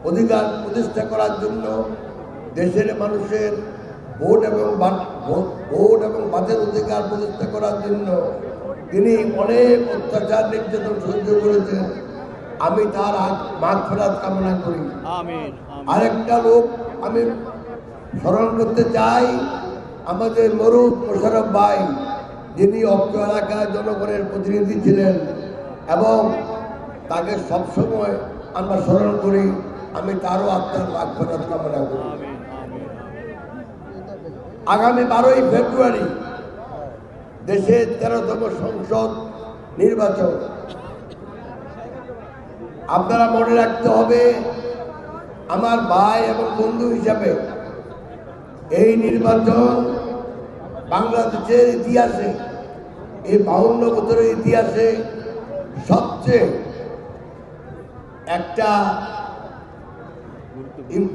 অধিকার প্রতিষ্ঠা করার জন্য, দেশের মানুষের ভোট এবং বাতের অধিকার প্রতিষ্ঠা করার জন্য তিনি অনেক অত্যাচার নির্যাতন সহ্য করেছেন। আমি তার মাগফিরাত কামনা করি। আরেকটা লোক আমি স্মরণ করতে চাই, আমাদের মরুদ মোশাররফ ভাই, যিনি অত্র এলাকায় জনগণের প্রতিনিধি ছিলেন এবং তাকে সবসময় আমরা স্মরণ করি। আমি তারও আত্মার মাগফিরাত কামনা করি। আগামী 12ই ফেব্রুয়ারি দেশের 13তম সংসদ নির্বাচন। আপনারা মনে রাখতে হবে, আমার ভাই এবং বন্ধু হিসাবে, এই নির্বাচন বাংলাদেশের ইতিহাসে, এই 52 বছরের ইতিহাসে সবচেয়ে একটা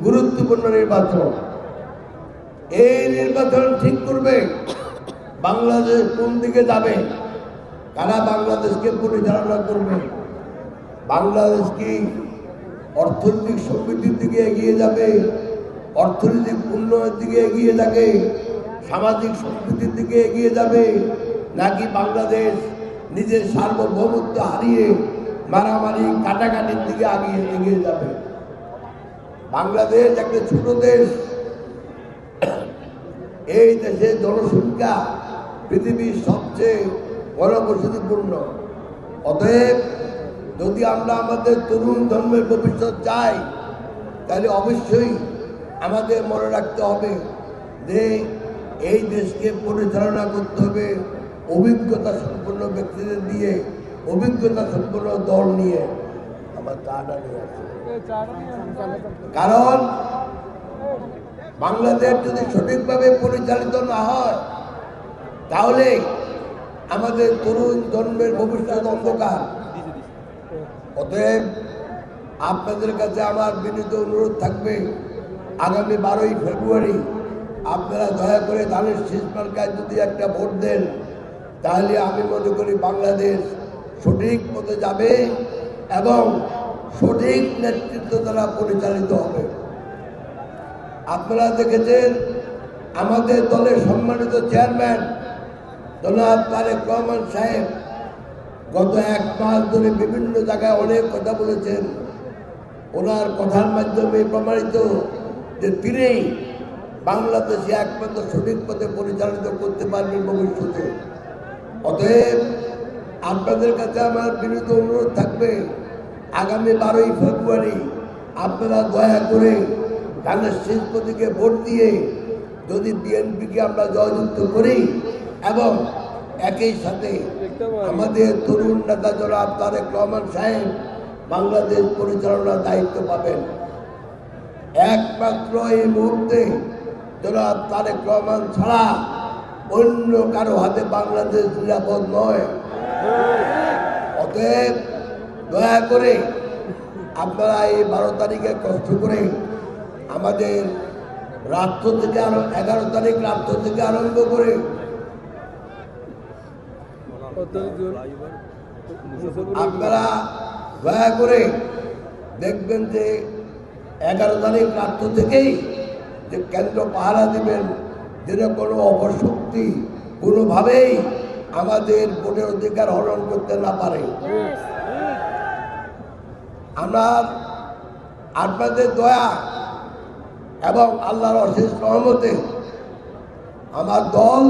গুরুত্বপূর্ণ নির্বাচন। এই নির্বাচন ঠিক করবে বাংলাদেশ কোন দিকে যাবে, কারা বাংলাদেশকে পরিচালনা করবে। বাংলাদেশ কি অর্থনৈতিক সমৃদ্ধির দিকে এগিয়ে যাবে, অর্থনৈতিক উন্নয়নের দিকে এগিয়ে যাবে, সামাজিক সম্প্রীতির দিকে এগিয়ে যাবে, নাকি বাংলাদেশ নিজের সার্বভৌমত্ব হারিয়ে মারামারি কাটাকাটির দিকে এগিয়ে যাবে। বাংলাদেশ একটা ছোট দেশ, এই দেশের জনসংখ্যা পৃথিবীর সবচেয়ে ঘনবসতিপূর্ণ। অতএব যদি আমরা আমাদের তরুণ জন্মের ভবিষ্যৎ চাই, তাহলে অবশ্যই আমাদের মনে রাখতে হবে যে এই দেশকে পরিচালনা করতে হবে অভিজ্ঞতা সম্পন্ন ব্যক্তিদের দিয়ে, অভিজ্ঞতা সম্পন্ন দল নিয়ে। আমার চাটা নিয়ে আছে, কারণ বাংলাদেশ যদি সঠিকভাবে পরিচালিত না হয়, তাহলে আমাদের তরুণ জন্মের ভবিষ্যৎ অন্ধকার। অতএব আপনাদের কাছে আমার বিনীত অনুরোধ থাকবে, আগামী 12ই ফেব্রুয়ারি আপনারা দয়া করে ধানের শীষ মার্কায় যদি একটা ভোট দেন, তাহলে আমি মনে করি বাংলাদেশ সঠিক পথে যাবে এবং সঠিক নেতৃত্ব দ্বারা পরিচালিত হবে। আপনারা দেখেছেন আমাদের দলের সম্মানিত চেয়ারম্যান জনাব তারেক রহমান সাহেব গত 1 মাস ধরে বিভিন্ন জায়গায় অনেক কথা বলেছেন। ওনার কথার মাধ্যমে প্রমাণিত যে তিনি বাংলাদেশে একমাত্র সঠিক পথে পরিচালিত করতে পারবেন ভবিষ্যতে। অতএব আপনাদের কাছে আমার বিনীত অনুরোধ থাকবে, আগামী 12ই ফেব্রুয়ারি আপনারা দয়া করে ধানের শীষ প্রতীকে ভোট দিয়ে যদি বিএনপিকে আমরা জয়যুক্ত করি এবং একই সাথে আমাদের তরুণ নেতা জনাব তারেক রহমান সাহেব বাংলাদেশ পরিচালনার দায়িত্ব পাবেন। একমাত্র এই মুহূর্তে জনাব তারেক রহমান ছাড়া অন্য কারো হাতে বাংলাদেশ নিরাপদ নয়। অতএব দয়া করে আপনারা এই 12 তারিখে কষ্ট করে আমাদের রাত্র থেকে 11 তারিখ রাত্র থেকে আরম্ভ করে আপনারা দয়া করে দেখবেন যে 11 তারিখ রাত্র থেকেই যে কেন্দ্র পাহারা দিবেন, যেন কোনো অপশক্তি কোনোভাবেই আমাদের ভোটের অধিকার হরণ করতে না পারে। আপনাদের দয়া এবং আল্লাহর অশেষ রহমতে আমার দল,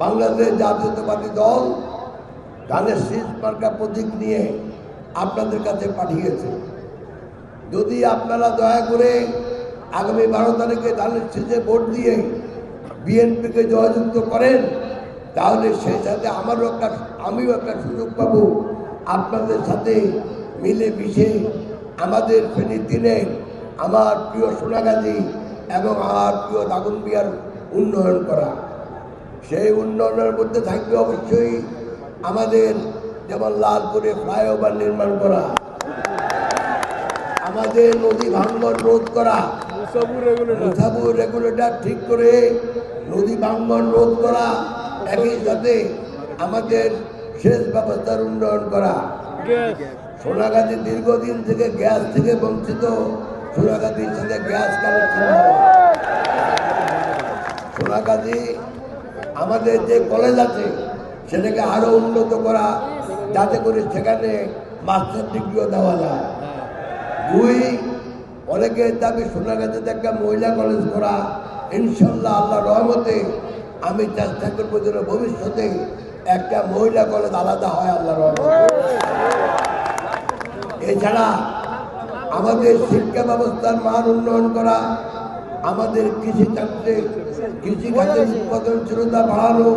বাংলাদেশ জাতীয়তাবাদী দল, ধানের শীষ মার্কা প্রতীক নিয়ে আপনাদের কাছে পাঠিয়েছে। যদি আপনারা দয়া করে আগামী 12 তারিখে ধানের শীষে ভোট দিয়ে বিএনপিকে জয়যুক্ত করেন, তাহলে সেই সাথে আমিও একটা সুযোগ পাবো আপনাদের সাথে মিলে মিশে আমাদের ফেনী 3-এ আমার প্রিয় সোনাগাজী এবং আমার প্রিয় দাগনভূঞার উন্নয়ন করা। সেই উন্নয়নের মধ্যে থাকবে অবশ্যই আমাদের যেমন লালপুরে ফ্লাইওভার নির্মাণ করা, আমাদের নদী ভাঙ্গন রোধ করা, মুসাবুর রেগুলেটর ঠিক করে নদী ভাঙ্গন রোধ করা, একই সাথে আমাদের সেচ ব্যবস্থার উন্নয়ন করা। সোনাগাজী দীর্ঘদিন থেকে গ্যাস থেকে বঞ্চিত সোনাগাজীর সাথে গ্যাস কানেকশন, সোনাগাজী আমাদের যে কলেজ আছে সেটাকে আরো উন্নত করা, যাতে করে সেখানে মাস্টার ডিগ্রিও দেওয়া যায়। দুই, অনেকের দাবি সোনাগাজীতে একটা মহিলা কলেজ করা। ইনশাল্লাহ আল্লাহ রহমতে আমি চেষ্টা করবো যেন ভবিষ্যতে একটা মহিলা কলেজ আলাদা হয় আল্লাহ রহমতে। এছাড়া আমাদের শিক্ষা ব্যবস্থার মান উন্নয়ন করা, আমাদের কৃষিকাজের উৎপাদনশীলতা বাড়ানো,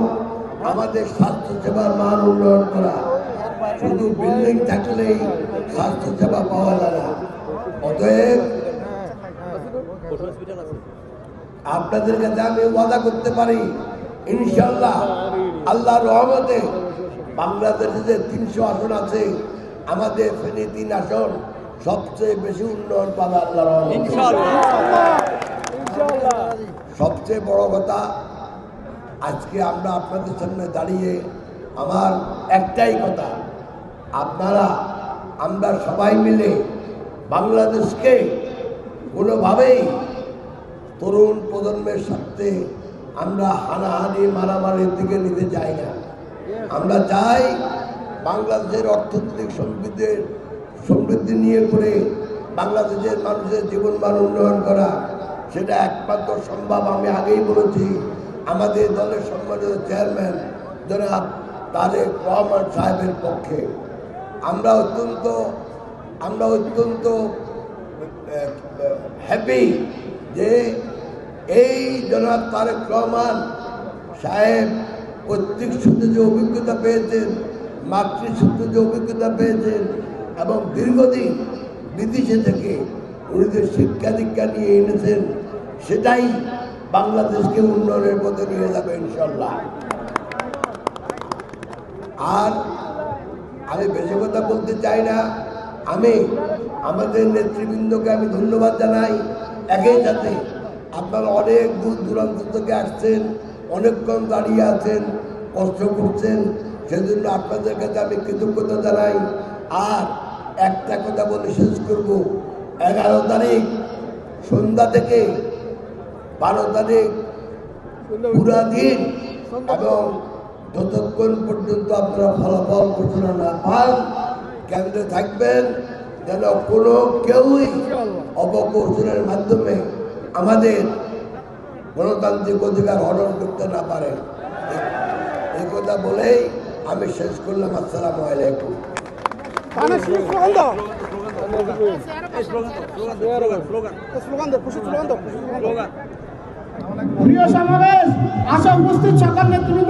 আমাদের স্বাস্থ্যসেবার মান উন্নয়ন করা। শুধু বিল্ডিং থাকলেই স্বাস্থ্যসেবা পাওয়া যায় না। অতএব আপনাদের কাছে আমি ওয়াদা করতে পারি ইনশাল্লাহ আল্লাহর রহমতে বাংলাদেশে যে 300 আসন আছে, আমাদের ফেনী 3 আসন সবচেয়ে বেশি উন্নয়ন পাবে আল্লাহর রহমতে। সবচেয়ে বড় কথা, আজকে আমরা আপনাদের সামনে দাঁড়িয়ে আমার একটাই কথা, আমরা সবাই মিলে বাংলাদেশকে কোনোভাবেই তরুণ প্রজন্মের সাথে আমরা হানাহানি মারামারির দিকে নিতে চাই না। আমরা চাই বাংলাদেশের অর্থনৈতিক সমৃদ্ধি নিয়ে করে বাংলাদেশের মানুষের জীবনমান উন্নয়ন করা। সেটা একমাত্র সম্ভব, আমি আগেই বলেছি, আমাদের দলের সম্মানিত চেয়ারম্যান জনাব তারেক রহমান সাহেবের পক্ষে। আমরা অত্যন্ত হ্যাপি যে এই জনাব তারেক রহমান সাহেব পৈতৃক সূত্রে যে অভিজ্ঞতা পেয়েছেন, মাতৃসূত্রে যে অভিজ্ঞতা পেয়েছেন এবং দীর্ঘদিন বিদেশে থেকে উনি যে শিক্ষা দীক্ষা নিয়ে এনেছেন, সেটাই বাংলাদেশকে উন্নয়নের পথে নিয়ে যাবে ইনশাল্লাহ। আর আমি বেশি কথা বলতে চাই না। আমি আমাদের নেতৃবৃন্দকে আমি ধন্যবাদ জানাই। একই সাথে আপনারা অনেক দূর দূরান্ত থেকে আসছেন, অনেকক্ষণ দাঁড়িয়ে আছেন, কষ্ট করছেন, সেজন্য আপনাদের কাছে আমি কৃতজ্ঞতা জানাই। আর একটা কথা বলে শেষ করব, 11 তারিখ সন্ধ্যা থেকে 12 তারিখ পুরা দিন এবং যতক্ষণ পর্যন্ত আপনারা ফলাফল ঘোষণা না পান কেন্দ্রে থাকবেন, যেন কোনো কেউই অপকৌশলের মাধ্যমে আমাদের গণতান্ত্রিক অধিকার হরণ করতে না পারে। এই কথা বলেই আমি শেষ করলাম। আসসালামু আলাইকুম। প্রিয় সমাবেশ, আশা উপস্থিত সকল নেতৃবৃন্দ।